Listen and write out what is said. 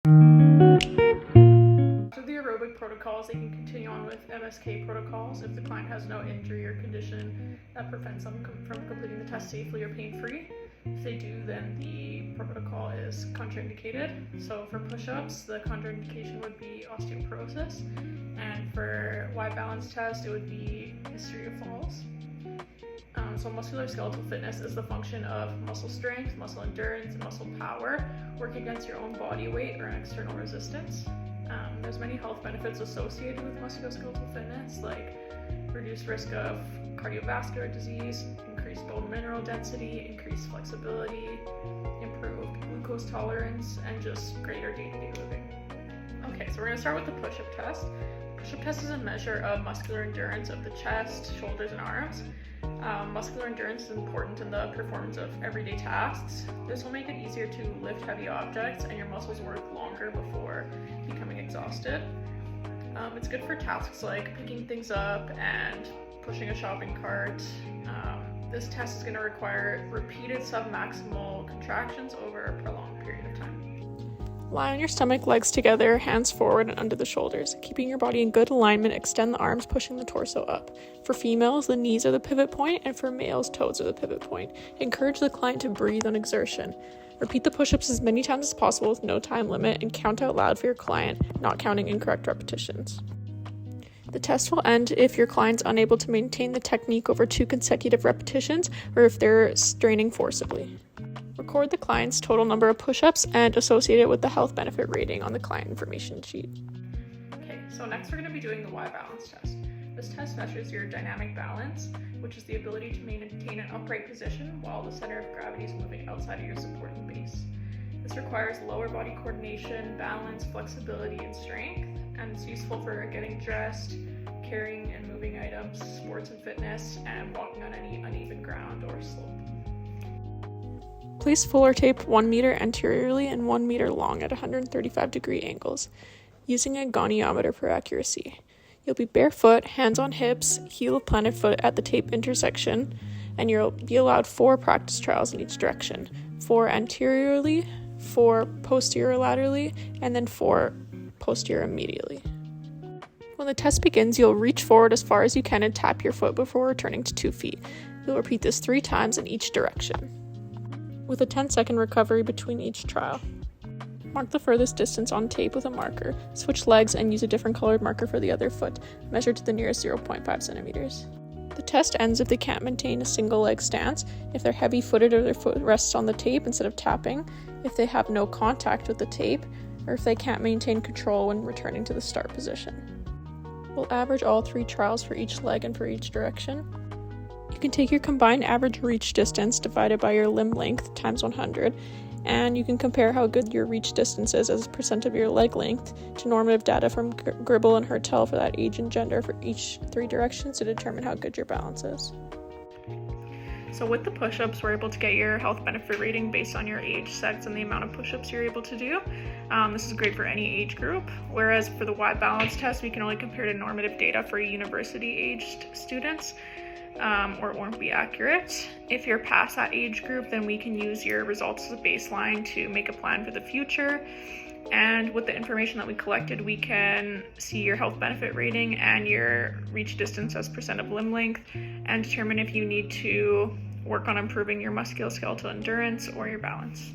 After the aerobic protocols, they can continue on with MSK protocols if the client has no injury or condition that prevents them from completing the test safely or pain-free. If they do, then the protocol is contraindicated. So for push-ups, the contraindication would be osteoporosis, and for Y-balance test, it would be history of falls. So musculoskeletal fitness is the function of muscle strength, muscle endurance, and muscle power work against your own body weight or an external resistance. There's many health benefits associated with musculoskeletal fitness, like reduced risk of cardiovascular disease, increased bone mineral density, increased flexibility, improved glucose tolerance, and just greater day-to-day living. Okay, so we're going to start with the push-up test. The push-up test is a measure of muscular endurance of the chest, shoulders, and arms. Muscular endurance is important in the performance of everyday tasks. This will make it easier to lift heavy objects and your muscles work longer before becoming exhausted. It's good for tasks like picking things up and pushing a shopping cart. This test is going to require repeated submaximal contractions over a prolonged period of time. Lie on your stomach, legs together, hands forward and under the shoulders. Keeping your body in good alignment, extend the arms, pushing the torso up. For females, the knees are the pivot point, and for males, toes are the pivot point. Encourage the client to breathe on exertion. Repeat the push-ups as many times as possible with no time limit, and count out loud for your client, not counting incorrect repetitions. The test will end if your client's unable to maintain the technique over 2 consecutive repetitions, or if they're straining forcibly. Record the client's total number of push-ups and associate it with the health benefit rating on the client information sheet. Okay, so next we're going to be doing the Y-balance test. This test measures your dynamic balance, which is the ability to maintain an upright position while the center of gravity is moving outside of your supporting base. This requires lower body coordination, balance, flexibility, and strength, and it's useful for getting dressed, carrying and moving items, sports and fitness, and walking on any uneven ground or slope. Place fuller tape 1 meter anteriorly and 1 meter long at 135-degree angles, using a goniometer for accuracy. You'll be barefoot, hands on hips, heel of planted foot at the tape intersection, and you'll be allowed 4 practice trials in each direction, 4 anteriorly, 4 posterior laterally, and then 4 posterior medially. When the test begins, you'll reach forward as far as you can and tap your foot before returning to 2 feet. You'll repeat this 3 times in each direction, with a 10-second recovery between each trial. Mark the furthest distance on tape with a marker, switch legs, and use a different colored marker for the other foot, measured to the nearest 0.5 centimeters. The test ends if they can't maintain a single leg stance, if they're heavy-footed or their foot rests on the tape instead of tapping, if they have no contact with the tape, or if they can't maintain control when returning to the start position. We'll average all 3 trials for each leg and for each direction. You can take your combined average reach distance divided by your limb length times 100, and you can compare how good your reach distance is as a percent of your leg length to normative data from Gribble and Hertel for that age and gender for each 3 directions to determine how good your balance is. So with the push-ups, we're able to get your health benefit rating based on your age, sex, and the amount of push-ups you're able to do. This is great for any age group, whereas for the Y-balance test, we can only compare to normative data for university-aged students, or it won't be accurate. If you're past that age group, then we can use your results as a baseline to make a plan for the future. And with the information that we collected, we can see your health benefit rating and your reach distance as percent of limb length and determine if you need to work on improving your musculoskeletal endurance or your balance.